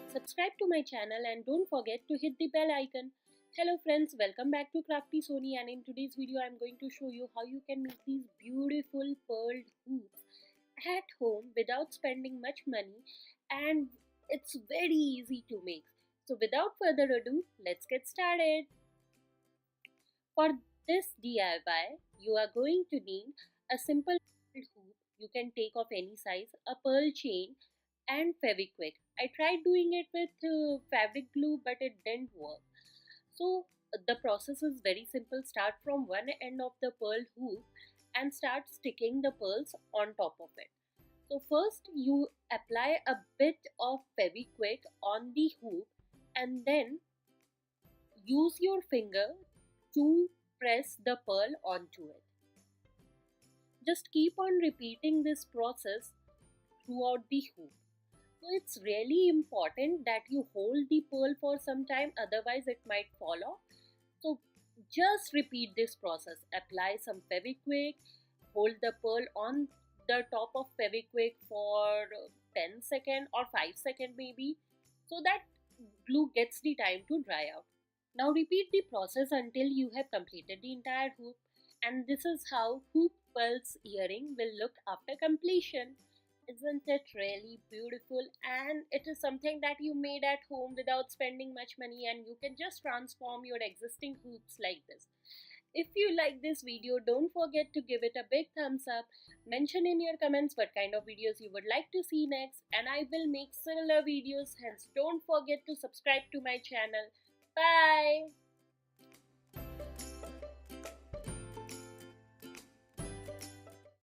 subscribe to my channel and don't forget to hit the bell icon. Hello friends, welcome back to Crafty Soni, and in today's video I'm going to show you how you can make these beautiful pearled hoops at home without spending much money, and it's very easy to make. So without further ado, let's get started. For this DIY, you are going to need a simple hoop you can take of any size, a pearl chain, and Feviquick. I tried doing it with fabric glue, but it didn't work. So the process is very simple. Start from one end of the pearl hoop and start sticking the pearls on top of it. So first you apply a bit of Feviquick on the hoop and then use your finger to press the pearl onto it. Just keep on repeating this process throughout the hoop. So it's really important that you hold the pearl for some time, otherwise it might fall off. So just repeat this process. Apply some Feviquick, hold the pearl on the top of Feviquick for 10 seconds or 5 seconds maybe, so that glue gets the time to dry out. Now repeat the process until you have completed the entire hoop, and this is how hoop pearls earring will look after completion. Isn't it really beautiful? And it is something that you made at home without spending much money, and you can just transform your existing hoops like this. If you like this video, don't forget to give it a big thumbs up. Mention in your comments what kind of videos you would like to see next, and I will make similar videos. Hence, don't forget to subscribe to my channel. Bye.